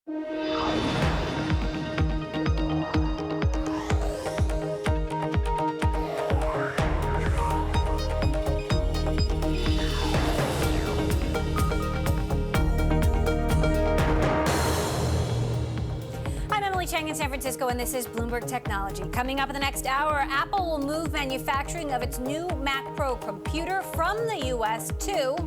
In San Francisco, and this is Bloomberg Technology. Coming up in the next hour, Apple will move manufacturing of its new Mac Pro computer from the U.S. to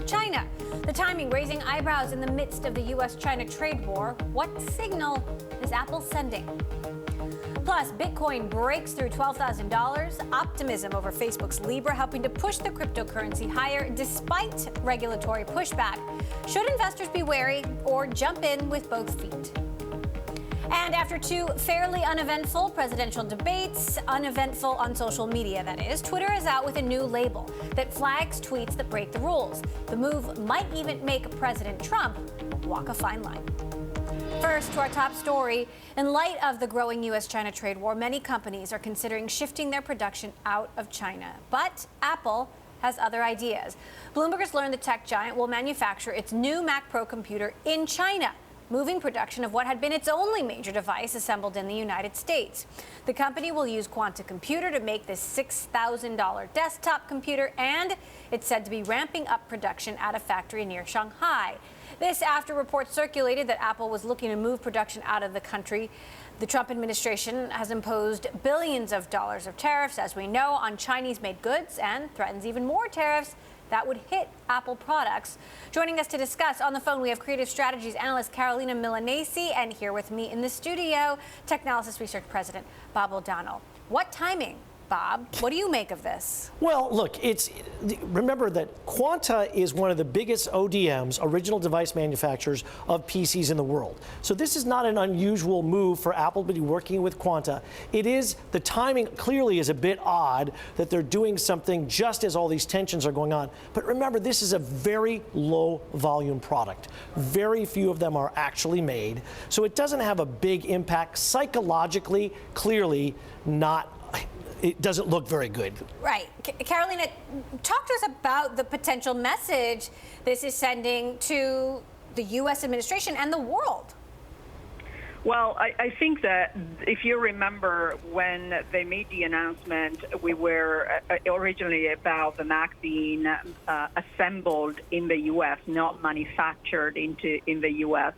China. The timing raising eyebrows in the midst of the U.S.-China trade war. What signal is Apple sending? Plus, Bitcoin breaks through $12,000. Optimism over Facebook's Libra helping to push the cryptocurrency higher despite regulatory pushback. Should investors be wary or jump in with both feet? And after two fairly uneventful presidential debates, uneventful on social media, that is, Twitter is out with a new label that flags tweets that break the rules. The move might even make President Trump walk a fine line. First, to our top story. In light of the growing U.S.-China trade war, many companies are considering shifting their production out of China. But Apple has other ideas. Bloomberg has learned the tech giant will manufacture its new Mac Pro computer in China, moving production of what had been its only major device assembled in the United States. The company will use quantum computer to make this $6,000 desktop computer, and it's said to be ramping up production at a factory near Shanghai. This after reports circulated that Apple was looking to move production out of the country. The Trump administration has imposed billions of dollars of tariffs, as we know, on Chinese-made goods and threatens even more tariffs that would hit Apple products. Joining us to discuss on the phone, we have creative strategies analyst Carolina Milanesi, and here with me in the studio, Technalysis Research President Bob O'Donnell. What timing, Bob? What do you make of this? Well, look, remember that Quanta is one of the biggest ODMs, original device manufacturers of PCs in the world. So this is not an unusual move for Apple to be working with Quanta. The timing clearly is a bit odd that they're doing something just as all these tensions are going on. But remember, this is a very low volume product. Very few of them are actually made. So it doesn't have a big impact psychologically, clearly not. It doesn't look very good. Right. Carolina, talk to us about the potential message this is sending to the U.S. administration and the world. Well, I think that if you remember when they made the announcement, we were originally about the Mac being assembled in the U.S., not manufactured in the U.S.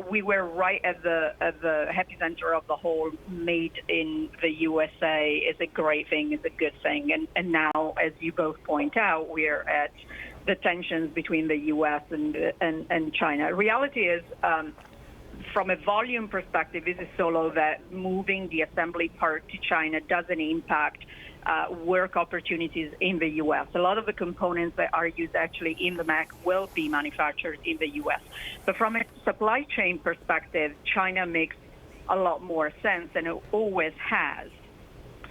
We were right at the epicenter of the whole made in the USA is a great thing, is a good thing. And now, as you both point out, we're at the tensions between the U.S. and China. Reality is, from a volume perspective, this is so low that moving the assembly part to China doesn't impact work opportunities in the U.S. A lot of the components that are used actually in the Mac will be manufactured in the U.S. But from a supply chain perspective, China makes a lot more sense, and it always has.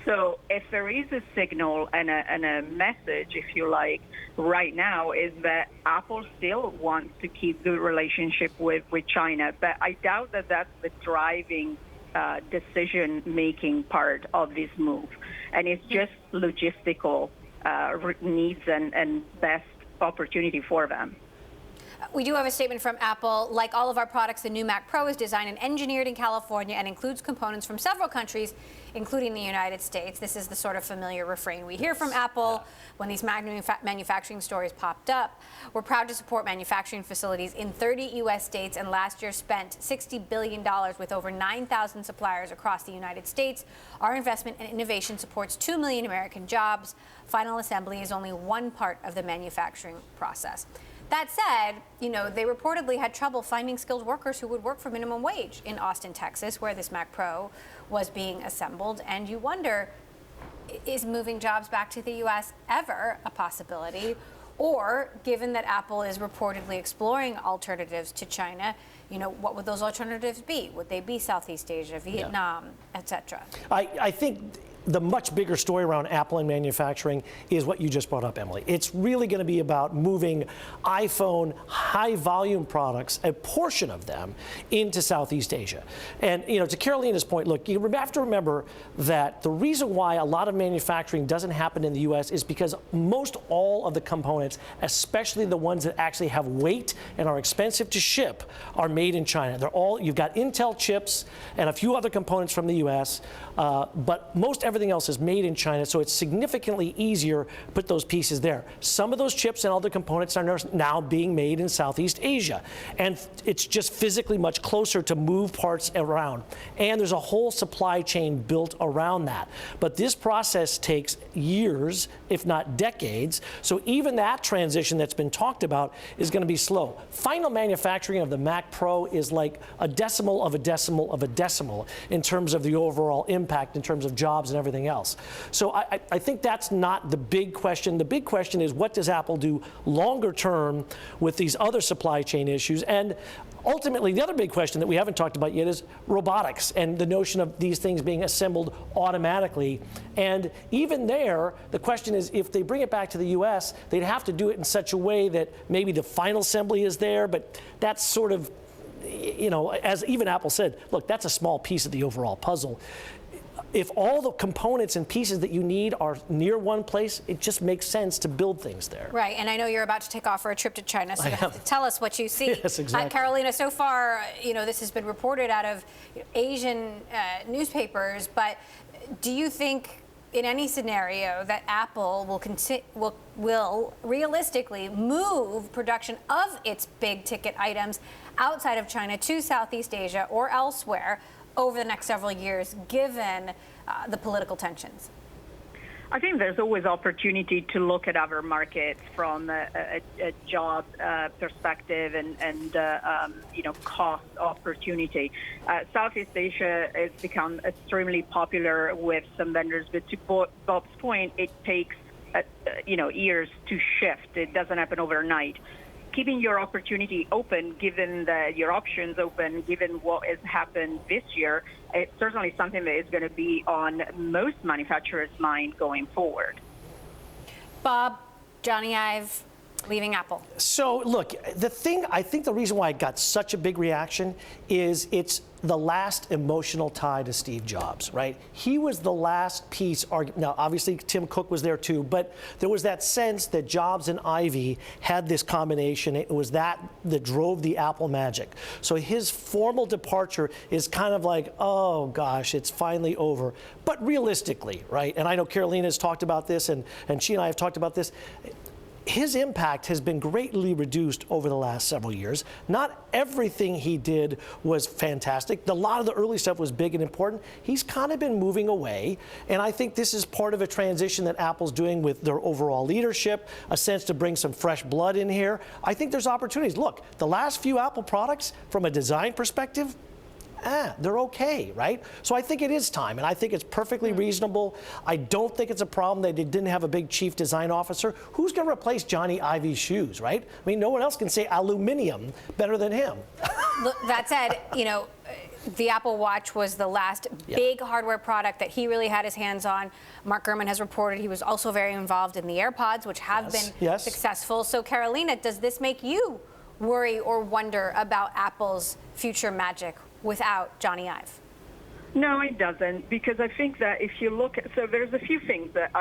So if there is a signal and a message, if you like, right now is that Apple still wants to keep the relationship with China. But I doubt that that's the driving decision-making part of this move. And it's just logistical needs and best opportunity for them. We do have a statement from Apple. Like all of our products, the new Mac Pro is designed and engineered in California and includes components from several countries, including the United States. This is the sort of familiar refrain we hear from Apple when these manufacturing stories popped up. We're proud to support manufacturing facilities in 30 U.S. states, and last year spent $60 billion with over 9,000 suppliers across the United States. Our investment and innovation supports 2 million American jobs. Final assembly is only one part of the manufacturing process. That said, they reportedly had trouble finding skilled workers who would work for minimum wage in Austin, Texas, where this Mac Pro was being assembled. And you wonder, is moving jobs back to the U.S. ever a possibility? Or, given that Apple is reportedly exploring alternatives to China, what would those alternatives be? Would they be Southeast Asia, Vietnam, et cetera? I think the much bigger story around Apple and manufacturing is what you just brought up, Emily. It's really going to be about moving iPhone high volume products, a portion of them, into Southeast Asia. And to Carolina's point, look, you have to remember that the reason why a lot of manufacturing doesn't happen in the U.S. is because most all of the components, especially the ones that actually have weight and are expensive to ship, are made in China. You've got Intel chips and a few other components from the U.S., but most everything else is made in China, so it's significantly easier to put those pieces there. Some of those chips and other components are now being made in Southeast Asia, and it's just physically much closer to move parts around. And there's a whole supply chain built around that. But this process takes years, if not decades, so even that transition that's been talked about is going to be slow. Final manufacturing of the Mac Pro is like a decimal of a decimal of a decimal in terms of the overall impact, in terms of jobs and everything else. So I think that's not the big question. The big question is, what does Apple do longer term with these other supply chain issues? And ultimately, the other big question that we haven't talked about yet is robotics and the notion of these things being assembled automatically. And even there, the question is, if they bring it back to the U.S., they'd have to do it in such a way that maybe the final assembly is there, but that's sort of, as even Apple said, look, that's a small piece of the overall puzzle. If all the components and pieces that you need are near one place, it just makes sense to build things there. Right, and I know you're about to take off for a trip to China, so you have to tell us what you see. Yes, exactly. Carolina, so far, this has been reported out of Asian newspapers, but do you think in any scenario that Apple will realistically move production of its big ticket items outside of China to Southeast Asia or elsewhere over the next several years, given the political tensions? I think there's always opportunity to look at other markets from a job perspective and cost opportunity. Southeast Asia has become extremely popular with some vendors, but to Bob's point, it takes years to shift. It doesn't happen overnight. Keeping your opportunity open, given your options open, given what has happened this year, it's certainly something that is going to be on most manufacturers' mind going forward. Bob, Johnny Ive leaving Apple. So look, I think the reason why it got such a big reaction is it's the last emotional tie to Steve Jobs, right? He was the last piece. Now, obviously, Tim Cook was there too, but there was that sense that Jobs and Ivey had this combination. It was that drove the Apple magic. So his formal departure is kind of like, oh gosh, it's finally over. But realistically, right? And I know Carolina's talked about this, and she and I have talked about this. His impact has been greatly reduced over the last several years. Not everything he did was fantastic. A lot of the early stuff was big and important. He's kind of been moving away, and I think this is part of a transition that Apple's doing with their overall leadership, a sense to bring some fresh blood in here. I think there's opportunities. Look, the last few Apple products, from a design perspective, they're okay, right? So I think it is time, and I think it's perfectly reasonable. I don't think it's a problem that they didn't have a big chief design officer. Who's going to replace Johnny Ive's shoes, right? I mean, no one else can say aluminum better than him. That said, the Apple Watch was the last big hardware product that he really had his hands on. Mark Gurman has reported he was also very involved in the AirPods, which have been successful. So, Carolina, does this make you worry or wonder about Apple's future magic without Johnny Ive? No, it doesn't, because I think that if you look at, so there's a few things that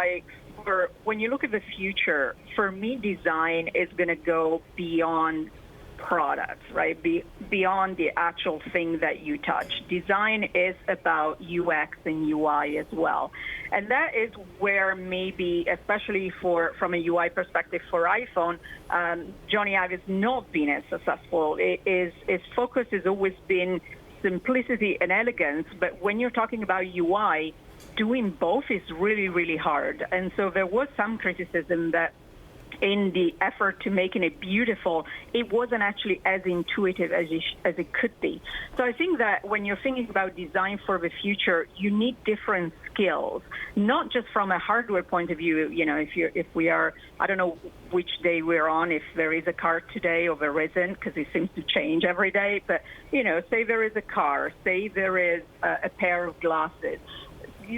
when you look at the future, for me, design is going to go beyond products, right? Beyond the actual thing that you touch. Design is about UX and UI as well. And that is where maybe, especially from a UI perspective for iPhone, Johnny Ive has not been as successful. His focus has always been simplicity and elegance, but when you're talking about UI, doing both is really, really hard. And so there was some criticism that in the effort to making it beautiful, it wasn't actually as intuitive as it could be. So I think that when you're thinking about design for the future, you need different skills, not just from a hardware point of view. If we are, I don't know which day we're on, if there is a car today or there isn't, because it seems to change every day. But, say there is a car, say there is a pair of glasses.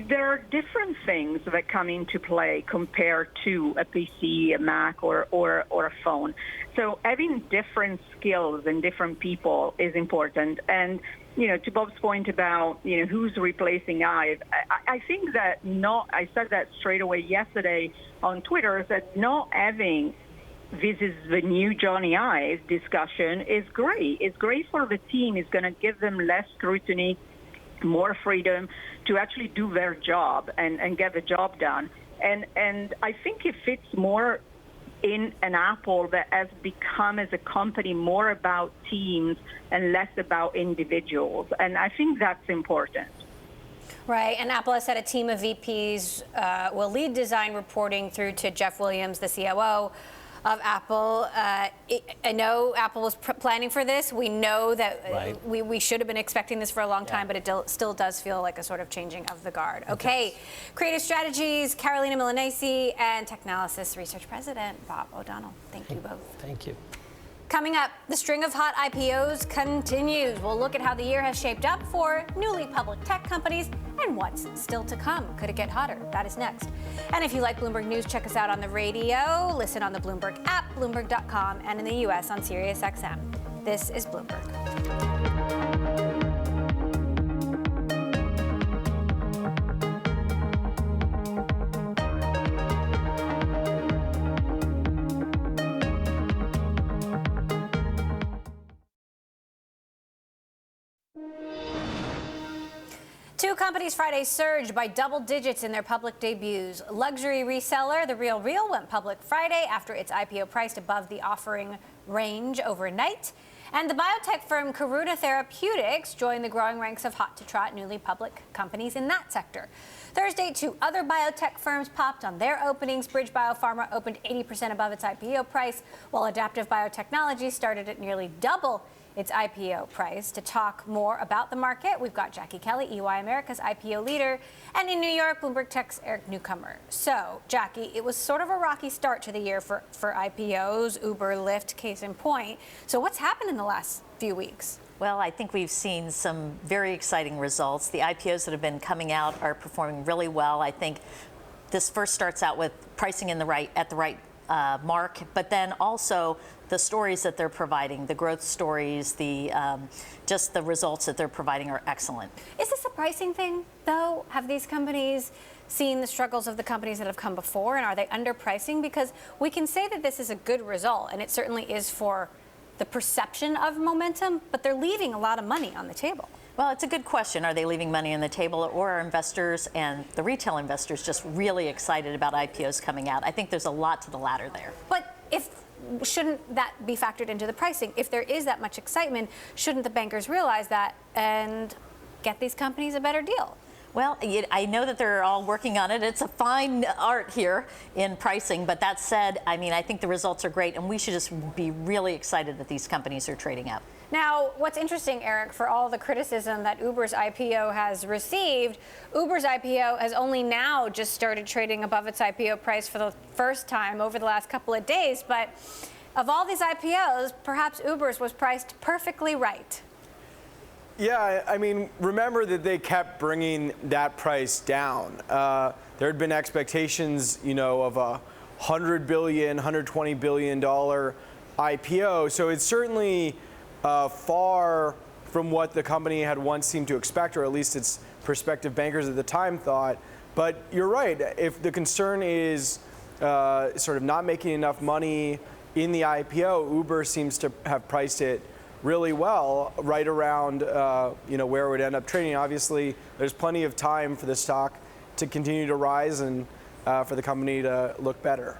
there are different things that come into play compared to a PC, a Mac, or a phone. So having different skills and different people is important. And to Bob's point about who's replacing Ive, I think that I said that straight away yesterday on Twitter, that not having this is the new Johnny Ive discussion is great. It's great for the team. It's going to give them less scrutiny, more freedom to actually do their job and get the job done. And I think it fits more in an Apple that has become as a company more about teams and less about individuals. And I think that's important. Right, and Apple has said a team of VPs will lead design reporting through to Jeff Williams, the COO of Apple. I know Apple was planning for this. We know that we should have been expecting this for a long time, but it still does feel like a sort of changing of the guard. Okay, Creative Strategies, Carolina Milanesi, and Technalysis Research President Bob O'Donnell. Thank you both. Thank you. Coming up, the string of hot IPOs continues. We'll look at how the year has shaped up for newly public tech companies and what's still to come. Could it get hotter? That is next. And if you like Bloomberg News, check us out on the radio. Listen on the Bloomberg app, Bloomberg.com, and in the U.S. on SiriusXM. This is Bloomberg. Two companies Friday surged by double digits in their public debuts. Luxury reseller The RealReal went public Friday after its IPO priced above the offering range overnight. And the biotech firm Karuna Therapeutics joined the growing ranks of hot-to-trot newly public companies in that sector. Thursday, two other biotech firms popped on their openings. Bridge Biopharma opened 80% above its IPO price, while Adaptive Biotechnology started at nearly double its IPO price. To talk more about the market, we've got Jackie Kelly, EY America's IPO leader, and in New York, Bloomberg Tech's Eric Newcomer. So, Jackie, it was sort of a rocky start to the year for IPOs, Uber, Lyft, case in point. So what's happened in the last few weeks? Well, I think we've seen some very exciting results. The IPOs that have been coming out are performing really well. I think this first starts out with pricing at the right mark, but then also the stories that they're providing, the growth stories, just the results that they're providing are excellent. Is this a pricing thing, though? Have these companies seen the struggles of the companies that have come before, and are they underpricing? Because we can say that this is a good result, and it certainly is for the perception of momentum, but they're leaving a lot of money on the table. Well, it's a good question. Are they leaving money on the table, or are investors and the retail investors just really excited about IPOs coming out? I think there's a lot to the latter there. But shouldn't that be factored into the pricing? If there is that much excitement, shouldn't the bankers realize that and get these companies a better deal? Well, I know that they're all working on it. It's a fine art here in pricing. But that said, I mean, I think the results are great, and we should just be really excited that these companies are trading up. Now, what's interesting, Eric, for all the criticism that Uber's IPO has received, Uber's IPO has only now just started trading above its IPO price for the first time over the last couple of days. But of all these IPOs, perhaps Uber's was priced perfectly right. Yeah, I mean, remember that they kept bringing that price down. There had been expectations, of a $100 billion, $120 billion IPO. So it's certainly far from what the company had once seemed to expect, or at least its prospective bankers at the time thought. But you're right. If the concern is sort of not making enough money in the IPO, Uber seems to have priced it really well, right around where it would end up trading. Obviously, there's plenty of time for the stock to continue to rise and for the company to look better.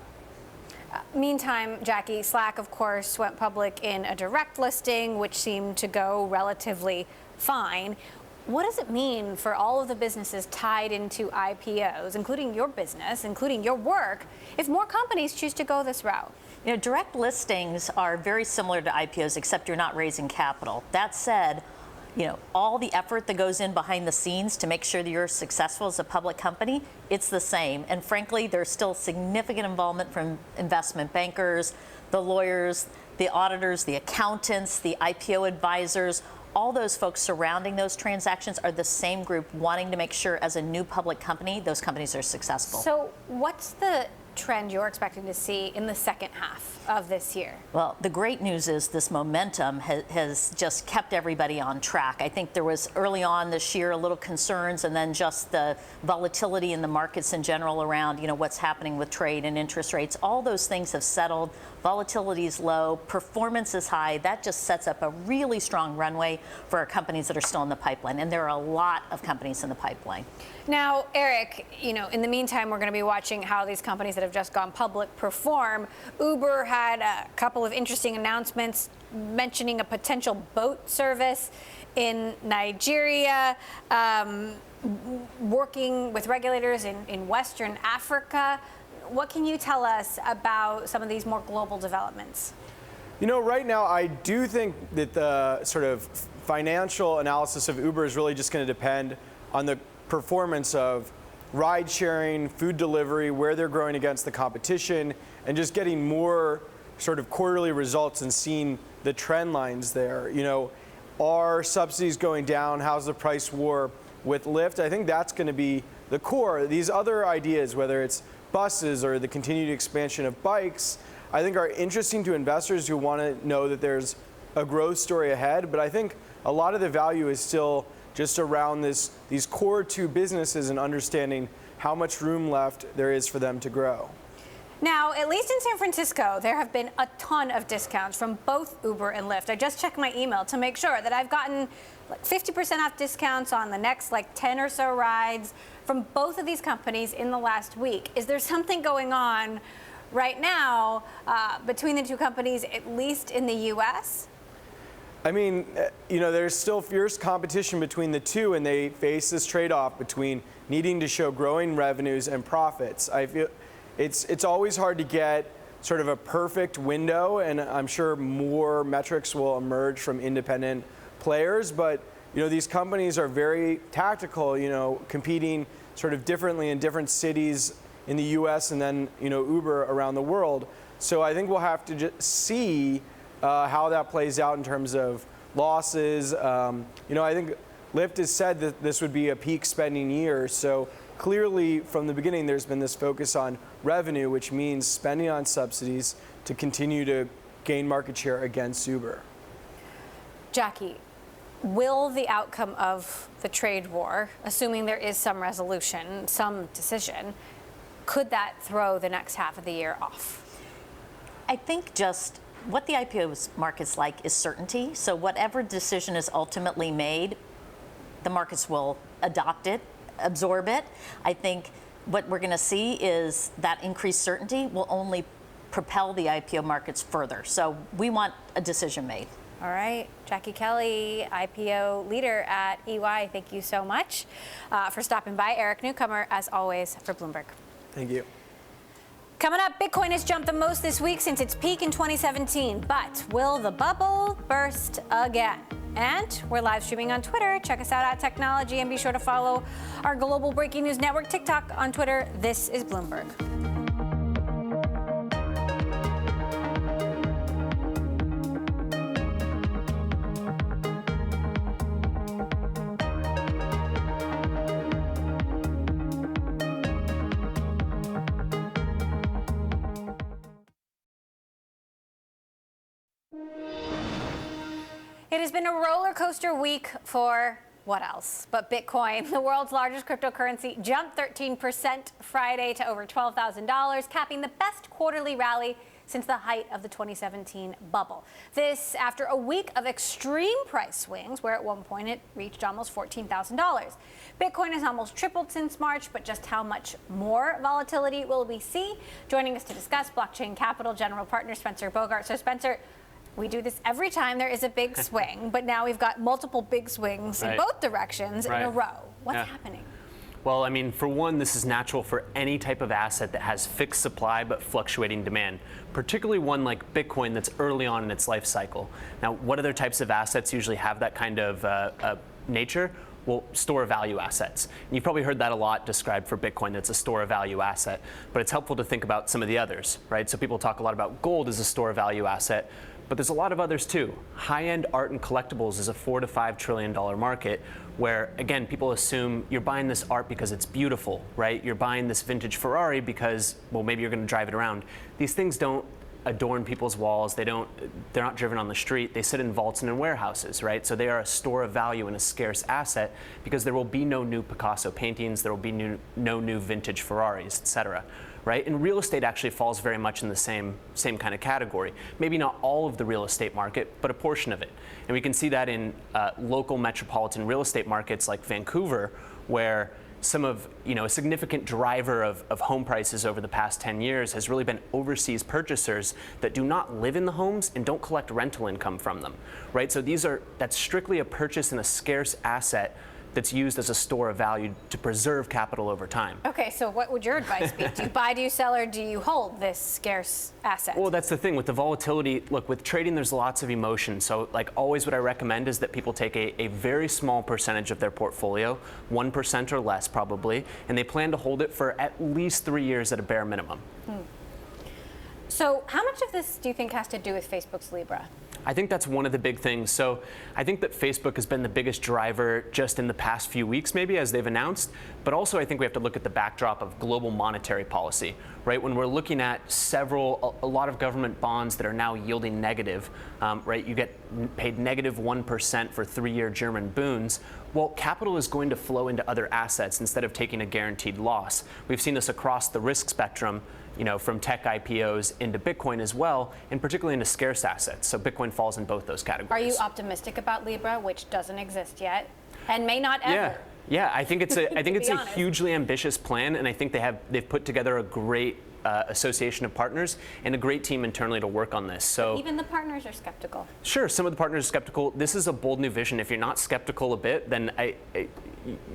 Meantime, Jackie, Slack, of course, went public in a direct listing, which seemed to go relatively fine. What does it mean for all of the businesses tied into IPOs, including your business, including your work, if more companies choose to go this route? Direct listings are very similar to IPOs, except you're not raising capital. That said, all the effort that goes in behind the scenes to make sure that you're successful as a public company, it's the same. And frankly, there's still significant involvement from investment bankers, the lawyers, the auditors, the accountants, the IPO advisors. all those folks surrounding those transactions are the same group wanting to make sure as a new public company, those companies are successful. So what's the trend you're expecting to see in the second half of this year? Well, the great news is this momentum has just kept everybody on track. I think there was early on this year a little concerns, and then just the volatility in the markets in general around, what's happening with trade and interest rates. All those things have settled. Volatility is low, performance is high. That just sets up a really strong runway for our companies that are still in the pipeline, and there are a lot of companies in the pipeline. Now, Eric, in the meantime, we're going to be watching how these companies that have just gone public perform. Uber had a couple of interesting announcements mentioning a potential boat service in Nigeria, working with regulators in Western Africa. What can you tell us about some of these more global developments? Right now, I do think that the sort of financial analysis of Uber is really just going to depend on the performance of ride sharing, food delivery, where they're growing against the competition, and just getting more sort of quarterly results and seeing the trend lines there. Are subsidies going down? How's the price war with Lyft? I think that's going to be the core. These other ideas, whether it's buses or the continued expansion of bikes, I think are interesting to investors who want to know that there's a growth story ahead. But I think a lot of the value is still just around these core two businesses and understanding how much room left there is for them to grow. Now, at least in San Francisco, there have been a ton of discounts from both Uber and Lyft. I just checked my email to make sure that I've gotten 50% off discounts on the next 10 or so rides from both of these companies in the last week. Is there something going on right now between the two companies, at least in the U.S.? I mean, there's still fierce competition between the two, and they face this trade-off between needing to show growing revenues and profits. I feel it's always hard to get sort of a perfect window, and I'm sure more metrics will emerge from independent players. But these companies are very tactical, competing sort of differently in different cities in the U.S. and then Uber around the world. So I think we'll have to just see how that plays out in terms of losses. I think Lyft has said that this would be a peak spending year. So clearly, from the beginning, there's been this focus on revenue, which means spending on subsidies to continue to gain market share against Uber. Jackie, will the outcome of the trade war, assuming there is some resolution, some decision, could that throw the next half of the year off? I think just what the IPO market's like is certainty. So whatever decision is ultimately made, the markets will adopt it, absorb it. I think what we're going to see is that increased certainty will only propel the IPO markets further. So we want a decision made. All right, Jackie Kelly, IPO leader at EY, thank you so much for stopping by. Eric Newcomer, as always, for Bloomberg. Thank you. Coming up, Bitcoin has jumped the most this week since its peak in 2017. But will the bubble burst again? And we're live streaming on Twitter. Check us out at Technology, and be sure to follow our global breaking news network, TikTok, on Twitter. This is Bloomberg. It has been a roller coaster week for what else but Bitcoin. The world's largest cryptocurrency jumped 13% Friday to over $12,000, capping the best quarterly rally since the height of the 2017 bubble. This after a week of extreme price swings, where at one point it reached almost $14,000. Bitcoin has almost tripled since March, but just how much more volatility will we see? Joining us to discuss, Blockchain Capital General Partner Spencer Bogart. So Spencer, we do this every time there is a big swing, but now we've got multiple big swings in both directions in a row. What's happening? Well, I mean, for one, this is natural for any type of asset that has fixed supply but fluctuating demand, particularly one like Bitcoin that's early on in its life cycle. Now, what other types of assets usually have that kind of nature? Well, store of value assets. And you've probably heard that a lot described for Bitcoin, that's a store of value asset, but it's helpful to think about some of the others, right? So people talk a lot about gold as a store of value asset, but there's a lot of others too. High-end art and collectibles is a $4 to $5 trillion market where, again, people assume you're buying this art because it's beautiful, right? You're buying this vintage Ferrari because, well, maybe you're going to drive it around. These things don't adorn people's walls. They're not driven on the street. They sit in vaults and in warehouses, right? So they are a store of value and a scarce asset because there will be no new Picasso paintings, there will be no new vintage Ferraris, et cetera. Right? And real estate actually falls very much in the same kind of category. Maybe not all of the real estate market, but a portion of it. And we can see that in local metropolitan real estate markets like Vancouver, where some of, a significant driver of home prices over the past 10 years has really been overseas purchasers that do not live in the homes and don't collect rental income from them, right? So that's strictly a purchase in a scarce asset that's used as a store of value to preserve capital over time. Okay, so what would your advice be? Do you buy, do you sell, or do you hold this scarce asset? Well, that's the thing with the volatility. Look, with trading, there's lots of emotion. So, like always, what I recommend is that people take a very small percentage of their portfolio, 1% or less probably, and they plan to hold it for at least 3 years at a bare minimum. So how much of this do you think has to do with Facebook's Libra? I think that's one of the big things. So I think that Facebook has been the biggest driver just in the past few weeks, maybe, as they've announced. But also, I think we have to look at the backdrop of global monetary policy, right? When we're looking at a lot of government bonds that are now yielding negative, right? You get paid negative 1% for 3-year German boons. Well, capital is going to flow into other assets instead of taking a guaranteed loss. We've seen this across the risk spectrum, from tech IPOs into Bitcoin as well, and particularly into scarce assets. So Bitcoin falls in both those categories. Are you optimistic about Libra, which doesn't exist yet and may not ever? Yeah. I think it's a hugely ambitious plan, and I think they've put together a great association of partners and a great team internally to work on this. So even the partners are skeptical. Sure, some of the partners are skeptical. This is a bold new vision. If you're not skeptical a bit, then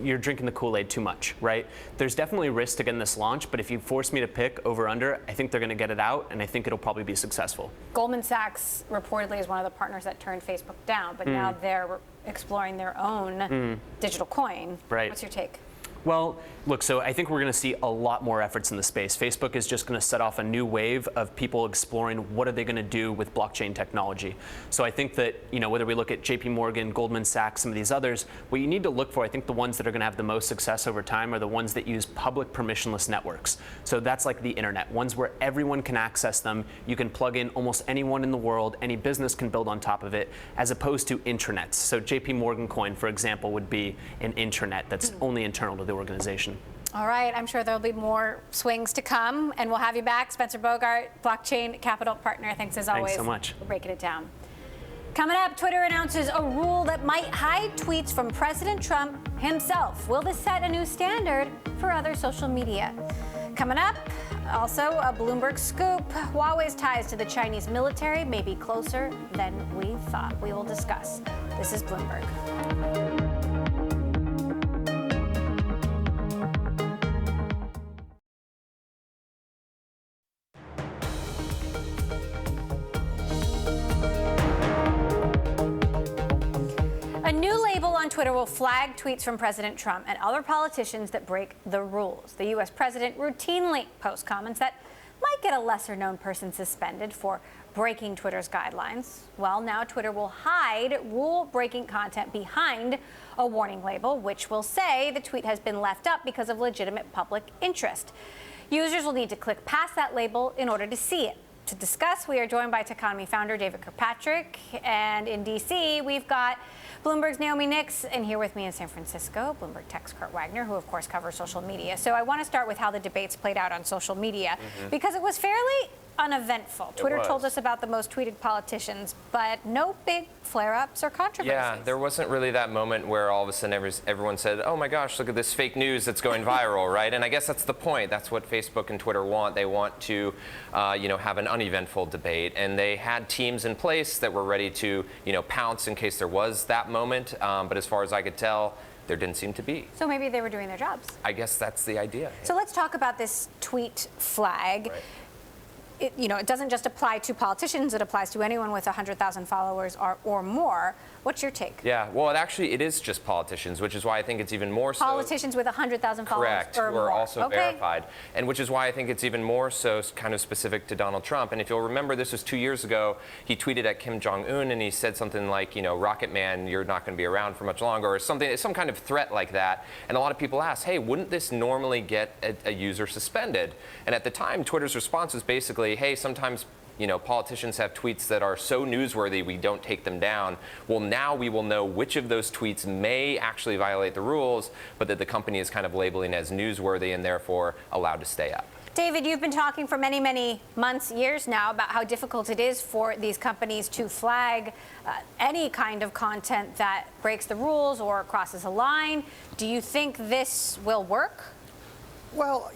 you're drinking the Kool-Aid too much, right? There's definitely risk to getting this launch, but if you force me to pick over under, I think they're going to get it out, and I think it'll probably be successful. Goldman Sachs reportedly is one of the partners that turned Facebook down, but now they're exploring their own digital coin. Right. What's your take? Well, look, so I think we're going to see a lot more efforts in the space. Facebook is just going to set off a new wave of people exploring what are they going to do with blockchain technology. So I think that, whether we look at JP Morgan, Goldman Sachs, some of these others, what you need to look for, I think the ones that are going to have the most success over time are the ones that use public permissionless networks. So that's like the internet, ones where everyone can access them. You can plug in almost anyone in the world, any business can build on top of it, as opposed to intranets. So JP Morgan coin, for example, would be an intranet that's only internal to the organization. All right, I'm sure there'll be more swings to come, and we'll have you back. Spencer Bogart, Blockchain Capital Partner. Thanks as always. Thanks so much. We're breaking it down. Coming up, Twitter announces a rule that might hide tweets from President Trump himself. Will this set a new standard for other social media? Coming up, also a Bloomberg scoop. Huawei's ties to the Chinese military may be closer than we thought. We will discuss. This is Bloomberg. A new label on Twitter will flag tweets from President Trump and other politicians that break the rules. The U.S. president routinely posts comments that might get a lesser-known person suspended for breaking Twitter's guidelines. Well, now Twitter will hide rule-breaking content behind a warning label, which will say the tweet has been left up because of legitimate public interest. Users will need to click past that label in order to see it. To discuss, we are joined by Techonomy founder David Kirkpatrick, and in D.C. we've got Bloomberg's Naomi Nix, and here with me in San Francisco, Bloomberg Tech's Kurt Wagner, who of course covers social media. So I want to start with how the debates played out on social media, because it was fairly uneventful. Twitter told us about the most tweeted politicians, but no big flare-ups or controversies. Yeah, there wasn't really that moment where all of a sudden everyone said, oh my gosh, look at this fake news that's going viral, right? And I guess that's the point. That's what Facebook and Twitter want. They want to, have an uneventful debate. And they had teams in place that were ready to, pounce in case there was that moment. But as far as I could tell, there didn't seem to be. So maybe they were doing their jobs. I guess that's the idea. So let's talk about this tweet flag. Right. it doesn't just apply to politicians, it applies to anyone with 100,000 followers or more. What's your take? Yeah, well, it is just politicians, which is why I think it's even more so. Politicians with 100,000 followers Correct, or who more. are also Okay. verified. And which is why I think it's even more so kind of specific to Donald Trump. And if you'll remember, this was 2 years ago. He tweeted at Kim Jong-un and he said something like, Rocket Man, you're not going to be around for much longer, or some kind of threat like that. And a lot of people asked, hey, wouldn't this normally get a user suspended? And at the time, Twitter's response was basically, hey, sometimes politicians have tweets that are so newsworthy we don't take them down. Well, now we will know which of those tweets may actually violate the rules, but that the company is kind of labeling as newsworthy and therefore allowed to stay up. David, you've been talking for many, many months, years now, about how difficult it is for these companies to flag any kind of content that breaks the rules or crosses a line. Do you think this will work? Well,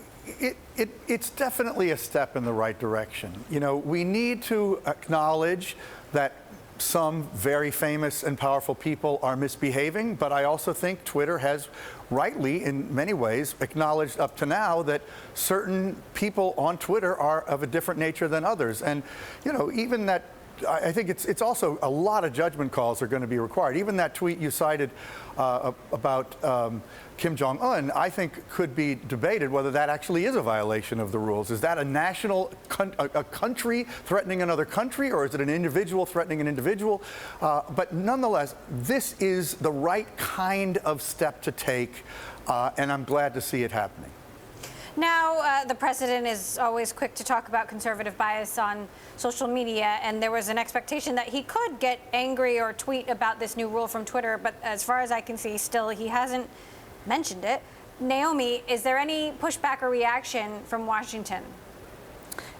it's definitely a step in the right direction. We need to acknowledge that some very famous and powerful people are misbehaving, but I also think Twitter has rightly, in many ways, acknowledged up to now that certain people on Twitter are of a different nature than others. And, even that, I think it's also a lot of judgment calls are going to be required. Even that tweet you cited about Kim Jong-un, I think could be debated whether that actually is a violation of the rules. Is that a country threatening another country, or is it an individual threatening an individual? But nonetheless, this is the right kind of step to take, and I'm glad to see it happening. Now, the president is always quick to talk about conservative bias on social media, and there was an expectation that he could get angry or tweet about this new rule from Twitter, but as far as I can see, still he hasn't mentioned it. Naomi, is there any pushback or reaction from Washington?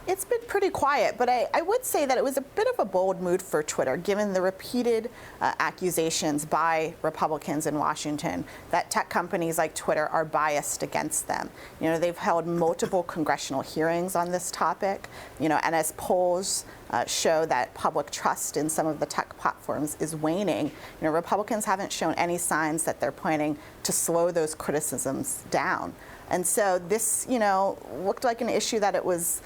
It's been pretty quiet, but I would say that it was a bit of a bold move for Twitter, given the repeated accusations by Republicans in Washington that tech companies like Twitter are biased against them. They've held multiple congressional hearings on this topic, and as polls show that public trust in some of the tech platforms is waning, Republicans haven't shown any signs that they're planning to slow those criticisms down. And so this, looked like an issue that it was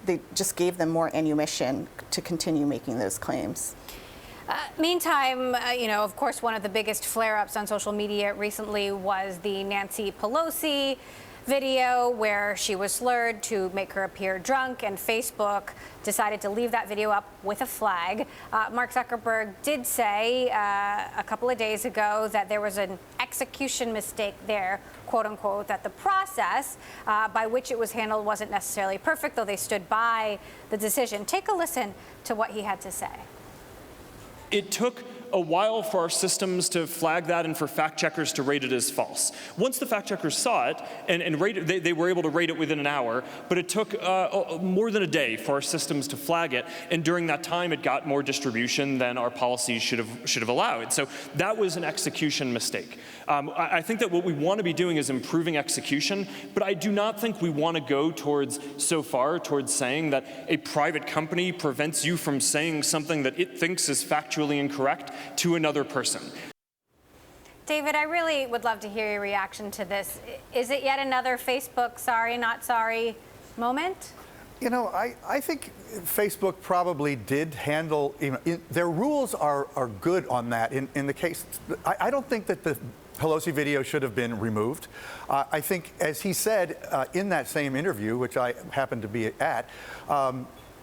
they just gave them more ammunition to continue making those claims. Meantime, of course, one of the biggest flare-ups on social media recently was the Nancy Pelosi video where she was slurred to make her appear drunk, and Facebook decided to leave that video up with a flag. Mark Zuckerberg did say a couple of days ago that there was an execution mistake there, quote unquote, that the process by which it was handled wasn't necessarily perfect, though they stood by the decision. Take a listen to what he had to say. It took a while for our systems to flag that and for fact checkers to rate it as false. Once the fact checkers saw it and rated, they were able to rate it within an hour, but it took more than a day for our systems to flag it, and during that time it got more distribution than our policies should have allowed. So that was an execution mistake. I think that what we want to be doing is improving execution, but I do not think we want to go towards saying that a private company prevents you from saying something that it thinks is factually incorrect to another person. David, I really would love to hear your reaction to this. Is it yet another Facebook sorry, not sorry moment? I think Facebook probably did handle, their rules are good on that. In the case, I don't think that the Pelosi video should have been removed. I think, as he said in that same interview, which I happened to be at,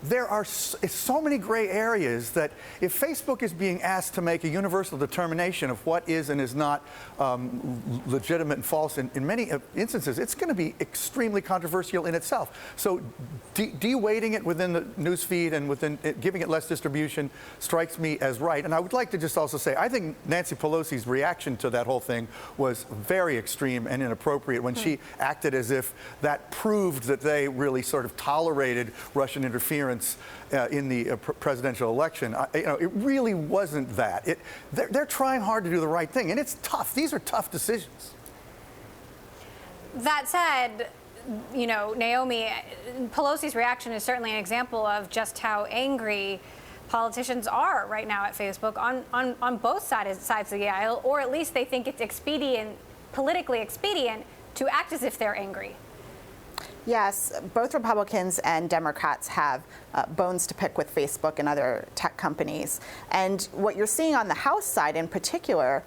there are so many gray areas that if Facebook is being asked to make a universal determination of what is and is not legitimate and false in many instances, it's going to be extremely controversial in itself. So de-weighting it within the news feed and within giving it less distribution strikes me as right. And I would like to just also say, I think Nancy Pelosi's reaction to that whole thing was very extreme and inappropriate when she acted as if that proved that they really sort of tolerated Russian interference in the presidential election. It really wasn't that. They're trying hard to do the right thing, and it's tough. These are tough decisions. That said, Naomi, Pelosi's reaction is certainly an example of just how angry politicians are right now at Facebook on both sides of the aisle, or at least they think it's politically expedient to act as if they're angry. Yes, both Republicans and Democrats have bones to pick with Facebook and other tech companies. And what you're seeing on the House side in particular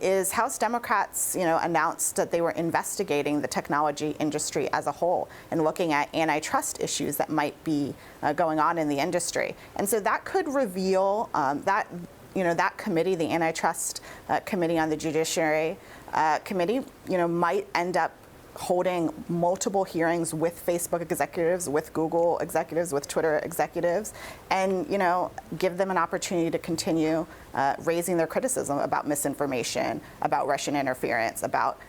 is House Democrats, announced that they were investigating the technology industry as a whole and looking at antitrust issues that might be going on in the industry. And so that could reveal that committee, the Antitrust Committee on the Judiciary Committee, might end up holding multiple hearings with Facebook executives, with Google executives, with Twitter executives, and give them an opportunity to continue raising their criticism about misinformation, about Russian interference, about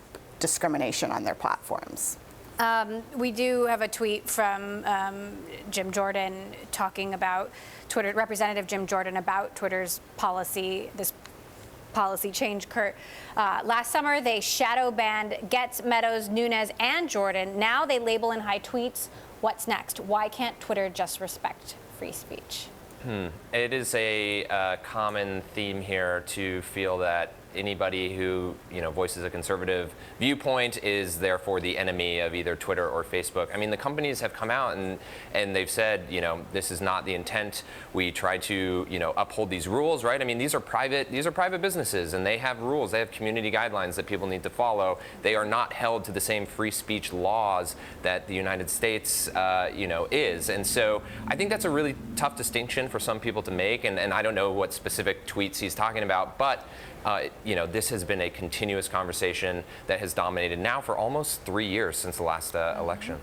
discrimination on their platforms. We do have a tweet from Jim Jordan talking about Twitter, Representative Jim Jordan, about Twitter's policy, this policy change, Kurt. Last summer, they shadow banned Getz, Meadows, Nunes, and Jordan. Now they label in high tweets. What's next? Why can't Twitter just respect free speech? It is a common theme here to feel that anybody who voices a conservative viewpoint is therefore the enemy of either Twitter or Facebook. I mean, the companies have come out and they've said, this is not the intent. We try to uphold these rules, right? I mean, these are private businesses, and they have rules. They have community guidelines that people need to follow. They are not held to the same free speech laws that the United States, is. And so I think that's a really tough distinction for some people to make. And I don't know what specific tweets he's talking about, but this has been a continuous conversation that has dominated now for almost 3 years since the last election.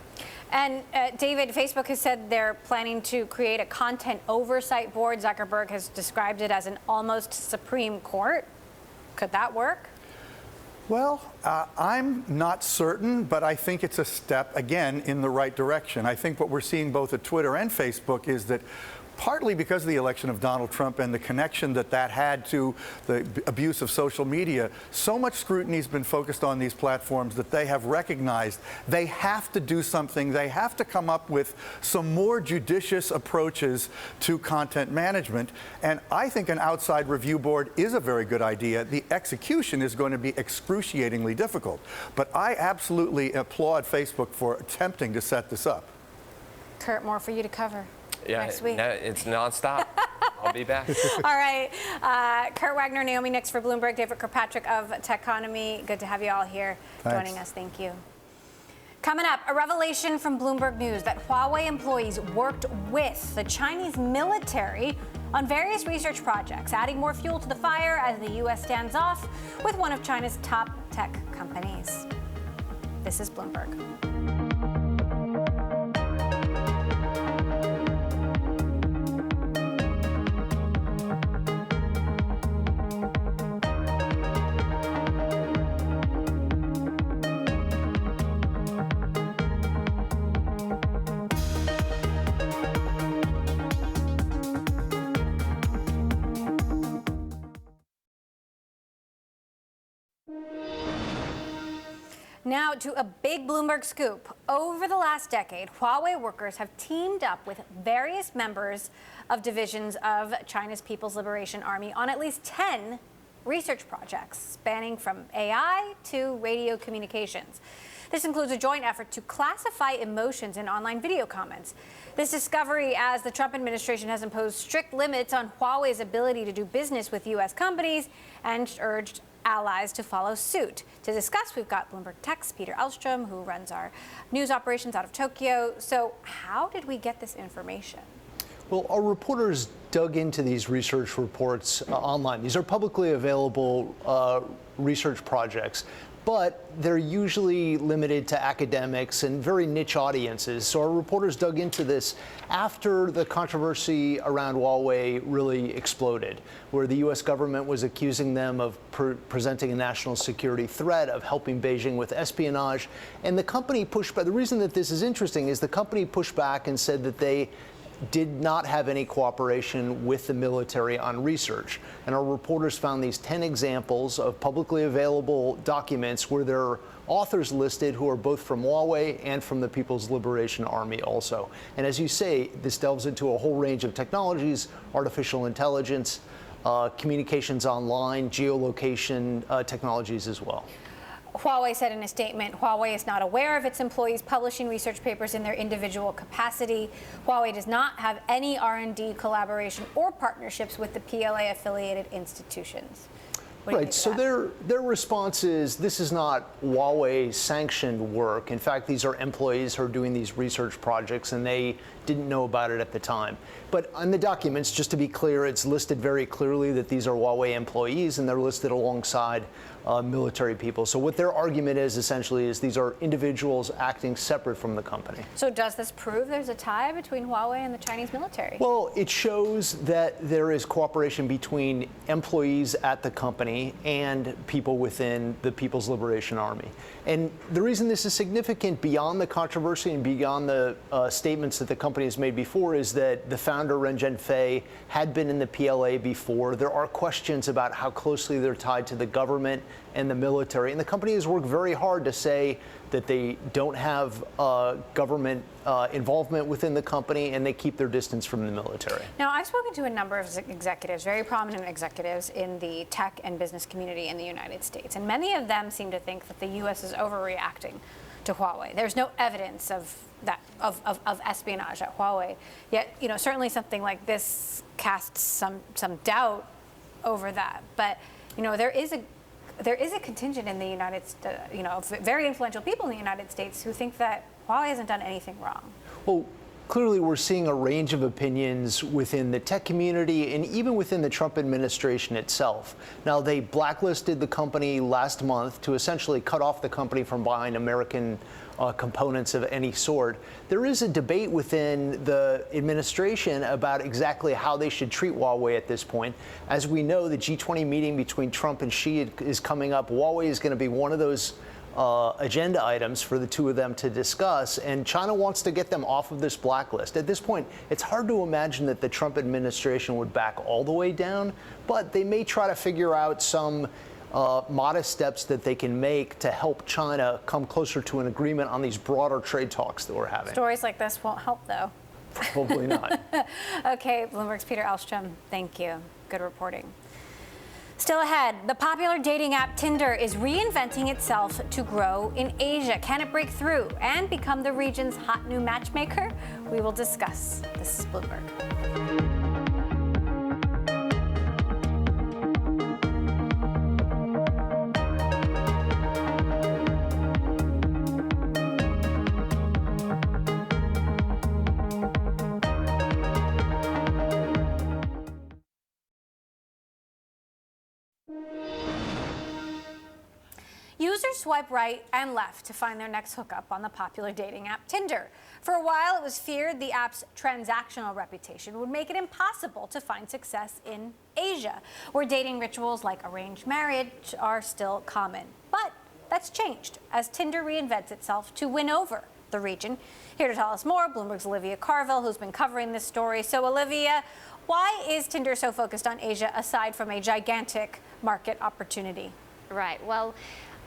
And David, Facebook has said they're planning to create a content oversight board. Zuckerberg has described it as an almost Supreme Court. Could that work? Well, I'm not certain, but I think it's a step, again, in the right direction. I think what we're seeing both at Twitter and Facebook is that partly because of the election of Donald Trump and the connection that had to the abuse of social media, so much scrutiny has been focused on these platforms that they have recognized they have to do something. They have to come up with some more judicious approaches to content management. And I think an outside review board is a very good idea. The execution is going to be excruciatingly difficult. But I absolutely applaud Facebook for attempting to set this up. Kurt, more for you to cover. Yeah, next week. No, it's nonstop. I'll be back. All right. Kurt Wagner, Naomi Nix for Bloomberg, David Kirkpatrick of Techonomy. Good to have you all here joining us. Thank you. Coming up, a revelation from Bloomberg News that Huawei employees worked with the Chinese military on various research projects, adding more fuel to the fire as the U.S. stands off with one of China's top tech companies. This is Bloomberg. Now to a big Bloomberg scoop. Over the last decade, Huawei workers have teamed up with various members of divisions of China's People's Liberation Army on at least 10 research projects spanning from AI to radio communications. This includes a joint effort to classify emotions in online video comments. This discovery, as the Trump administration has imposed strict limits on Huawei's ability to do business with U.S. companies and urged allies to follow suit. To discuss, we've got Bloomberg Tech's Peter Elstrom, who runs our news operations out of Tokyo. So how did we get this information? Well, our reporters dug into these research reports online. These are publicly available research projects, but they're usually limited to academics and very niche audiences. So our reporters dug into this after the controversy around Huawei really exploded, where the U.S. government was accusing them of presenting a national security threat, of helping Beijing with espionage. And the company pushed back. The reason that this is interesting is the company pushed back and said that they did not have any cooperation with the military on research. And our reporters found these 10 examples of publicly available documents where there are authors listed who are both from Huawei and from the People's Liberation Army also. And as you say, this delves into a whole range of technologies, artificial intelligence, communications online, geolocation technologies as well. Huawei said in a statement, Huawei is not aware of its employees publishing research papers in their individual capacity. Huawei does not have any R&D collaboration or partnerships with the PLA-affiliated institutions. Right, so their response is this is not Huawei sanctioned work. In fact, these are employees who are doing these research projects and they didn't know about it at the time. But on the documents, just to be clear, it's listed very clearly that these are Huawei employees and they're listed alongside military people. So what their argument is essentially is these are individuals acting separate from the company. So does this prove there's a tie between Huawei and the Chinese military? Well, it shows that there is cooperation between employees at the company and people within the People's Liberation Army. And the reason this is significant beyond the controversy and beyond the statements that the company has made before is that the founder, Ren Zhengfei, had been in the PLA before. There are questions about how closely they're tied to the government and the military. And the company has worked very hard to say that they don't have government involvement within the company and they keep their distance from the military. Now, I've spoken to a number of executives, very prominent executives in the tech and business community in the United States, and many of them seem to think that the U.S. is overreacting to Huawei. There's no evidence of that of espionage at Huawei. Yet, certainly something like this casts some doubt over that. But, there is a contingent in the United States, very influential people in the United States who think that Huawei hasn't done anything wrong. Well, clearly we're seeing a range of opinions within the tech community and even within the Trump administration itself. Now, they blacklisted the company last month to essentially cut off the company from buying American components of any sort. There is a debate within the administration about exactly how they should treat Huawei at this point. As we know, the G20 meeting between Trump and Xi is coming up. Huawei is going to be one of those agenda items for the two of them to discuss, and China wants to get them off of this blacklist. At this point, it's hard to imagine that the Trump administration would back all the way down, but they may try to figure out some modest steps that they can make to help China come closer to an agreement on these broader trade talks that we're having. Stories like this won't help, though. Probably not. Okay, Bloomberg's Peter Alstrom, thank you. Good reporting. Still ahead, the popular dating app Tinder is reinventing itself to grow in Asia. Can it break through and become the region's hot new matchmaker? We will discuss. This is Bloomberg. Users swipe right and left to find their next hookup on the popular dating app Tinder. For a while, it was feared the app's transactional reputation would make it impossible to find success in Asia, where dating rituals like arranged marriage are still common. But that's changed as Tinder reinvents itself to win over the region. Here to tell us more, Bloomberg's Olivia Carville, who's been covering this story. So, Olivia, why is Tinder so focused on Asia aside from a gigantic market opportunity? Right. Well,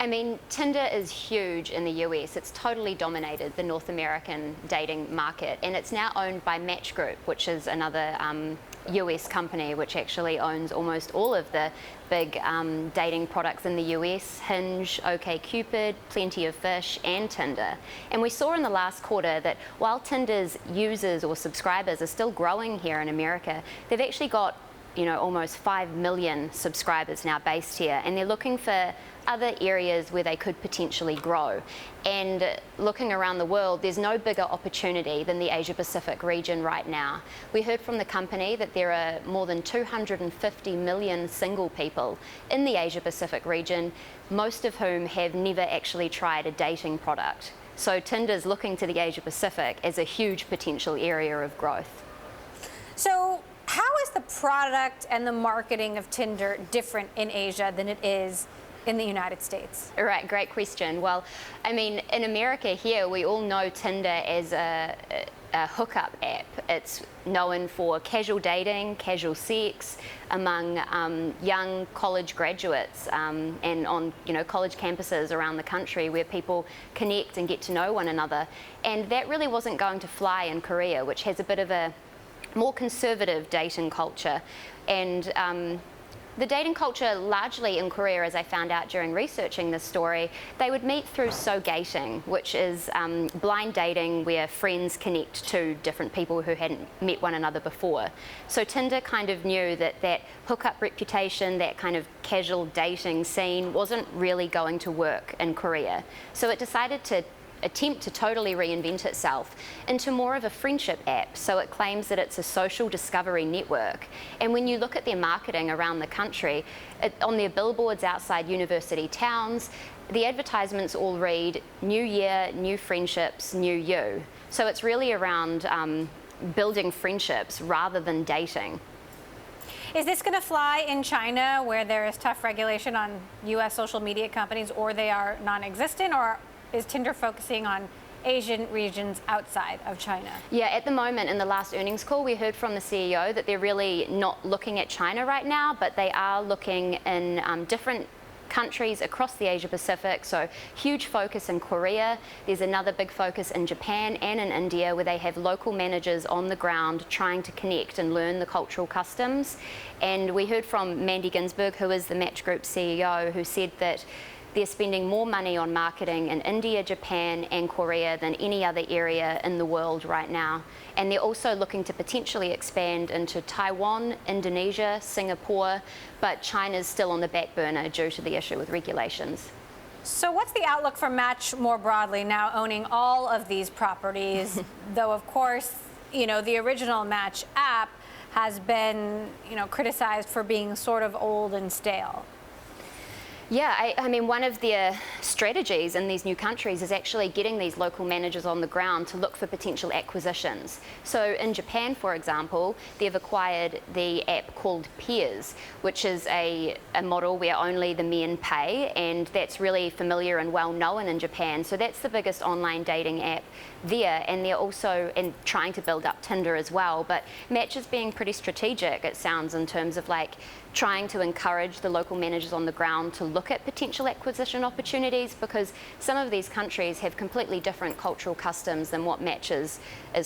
I mean, Tinder is huge in the US. It's totally dominated the North American dating market, and it's now owned by Match Group, which is another US company which actually owns almost all of the big dating products in the US: Hinge, OkCupid, Plenty of Fish, and Tinder. And we saw in the last quarter that while Tinder's users or subscribers are still growing here in America, they've actually got almost 5 million subscribers now based here, and they're looking for other areas where they could potentially grow. And looking around the world, there's no bigger opportunity than the Asia Pacific region right now. We heard from the company that there are more than 250 million single people in the Asia Pacific region, most of whom have never actually tried a dating product. So Tinder's looking to the Asia Pacific as a huge potential area of growth. So how is the product and the marketing of Tinder different in Asia than it is in the United States? Right, great question. Well, I mean, in America here, we all know Tinder as a hookup app. It's known for casual dating, casual sex among young college graduates and on college campuses around the country where people connect and get to know one another. And that really wasn't going to fly in Korea, which has a bit of a more conservative dating culture. And The dating culture largely in Korea, as I found out during researching this story, they would meet through so-gating, which is blind dating where friends connect to different people who hadn't met one another before. So Tinder kind of knew that that hookup reputation, that kind of casual dating scene wasn't really going to work in Korea. So it decided to attempt to totally reinvent itself into more of a friendship app. So it claims that it's a social discovery network. And when you look at their marketing around the country, on their billboards outside university towns, the advertisements all read, "New year, new friendships, new you." So it's really around building friendships rather than dating. Is this going to fly in China, where there is tough regulation on U.S. social media companies, or they are non-existent, or is Tinder focusing on Asian regions outside of China? Yeah, at the moment, in the last earnings call, we heard from the CEO that they're really not looking at China right now, but they are looking in different countries across the Asia Pacific. So huge focus in Korea. There's another big focus in Japan and in India, where they have local managers on the ground trying to connect and learn the cultural customs. And we heard from Mandy Ginsberg, who is the Match Group CEO, who said that they're spending more money on marketing in India, Japan, and Korea than any other area in the world right now. And they're also looking to potentially expand into Taiwan, Indonesia, Singapore, but China's still on the back burner due to the issue with regulations. So what's the outlook for Match more broadly, now owning all of these properties? Though, of course, the original Match app has been, criticized for being sort of old and stale. Yeah, I mean, one of their strategies in these new countries is actually getting these local managers on the ground to look for potential acquisitions. So in Japan, for example, they've acquired the app called Peers, which is a model where only the men pay, and that's really familiar and well known in Japan. So that's the biggest online dating app there, and they're also trying to build up Tinder as well. But Match is being pretty strategic, it sounds, in terms of trying to encourage the local managers on the ground to look at potential acquisition opportunities, because some of these countries have completely different cultural customs than what Match is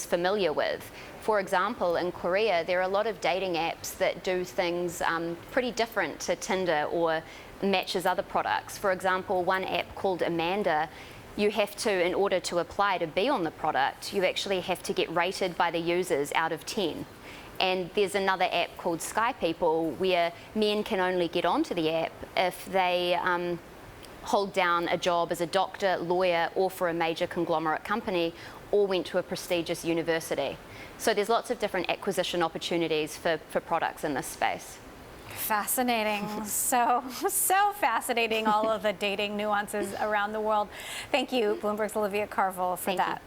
familiar with. For example, in Korea, there are a lot of dating apps that do things pretty different to Tinder or Match's other products. For example, one app called Amanda, you have to, in order to apply to be on the product, you actually have to get rated by the users out of 10. And there's another app called Sky People, where men can only get onto the app if they hold down a job as a doctor, lawyer, or for a major conglomerate company, or went to a prestigious university. So there's lots of different acquisition opportunities for products in this space. Fascinating. So fascinating, all of the dating nuances around the world. Thank you, Bloomberg's Olivia Carville, for that.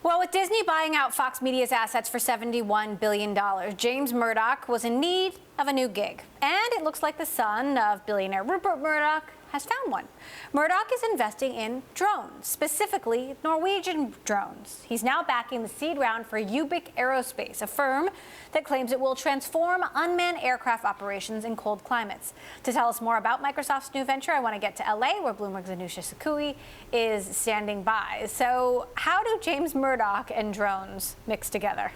Well, with Disney buying out Fox Media's assets for $71 billion, James Murdoch was in need of a new gig. And it looks like the son of billionaire Rupert Murdoch has found one. Murdoch is investing in drones, specifically Norwegian drones. He's now backing the seed round for Ubik Aerospace, a firm that claims it will transform unmanned aircraft operations in cold climates. To tell us more about Microsoft's new venture, I want to get to LA, where Bloomberg's Anusha Sakui is standing by. So how do James Murdoch and drones mix together?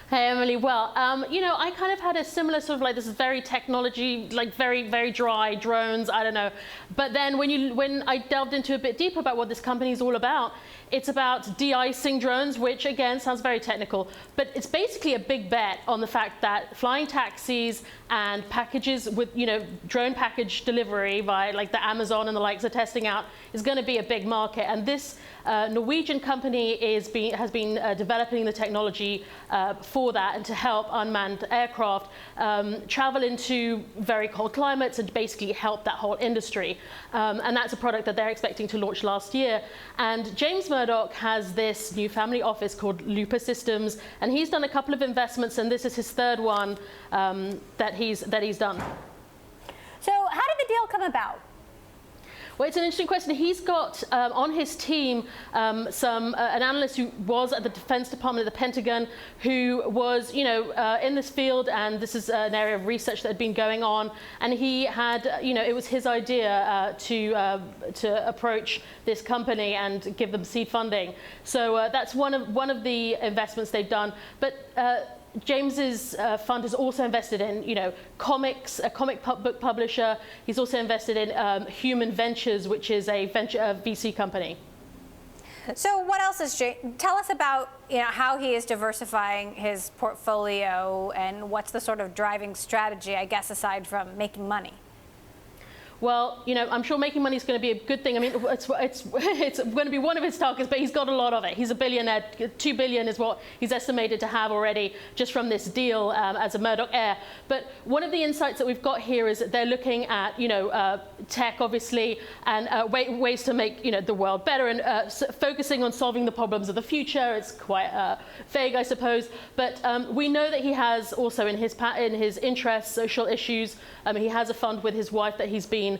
Hey, Emily. Well, I kind of had a similar sort of this is very technology, very, very dry drones. I don't know. But then when I delved into a bit deeper about what this company is all about, it's about de-icing drones, which again sounds very technical, but it's basically a big bet on the fact that flying taxis and packages with, drone package delivery via the Amazon and the likes are testing out is going to be a big market. And this Norwegian company has been developing the technology for that, and to help unmanned aircraft travel into very cold climates and basically help that whole industry. And that's a product that they're expecting to launch last year. And James Murdoch has this new family office called Lupa Systems, and he's done a couple of investments, and this is his third one that he's done. So how did the deal come about? Well, it's an interesting question. He's got on his team an analyst who was at the Defense Department of the Pentagon, who was, in this field, and this is an area of research that had been going on. And he had, it was his idea to approach this company and give them seed funding. So that's one of the investments they've done. But James's fund has also invested in, comics, a comic book publisher. He's also invested in Human Ventures, which is a VC company. So what else is tell us about how he is diversifying his portfolio and what's the sort of driving strategy, I guess, aside from making money? Well, I'm sure making money is going to be a good thing. I mean, it's going to be one of his targets, but he's got a lot of it. He's a billionaire. $2 billion is what he's estimated to have already just from this deal as a Murdoch heir. But one of the insights that we've got here is that they're looking at, tech, obviously, and ways to make, the world better and focusing on solving the problems of the future. It's quite vague, I suppose. But we know that he has also in his interests social issues. He has a fund with his wife that he's been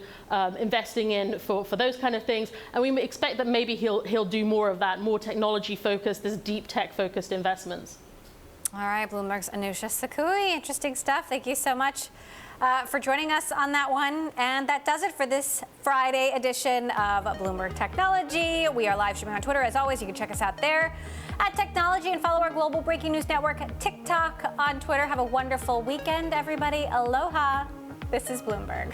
investing in for those kind of things, and we expect that maybe he'll do more of that, more technology-focused, this deep tech-focused investments. All right, Bloomberg's Anusha Sakui. Interesting stuff. Thank you so much for joining us on that one. And that does it for this Friday edition of Bloomberg Technology. We are live streaming on Twitter. As always, you can check us out there at Technology and follow our global breaking news network, TikTok, on Twitter. Have a wonderful weekend, everybody. Aloha. This is Bloomberg.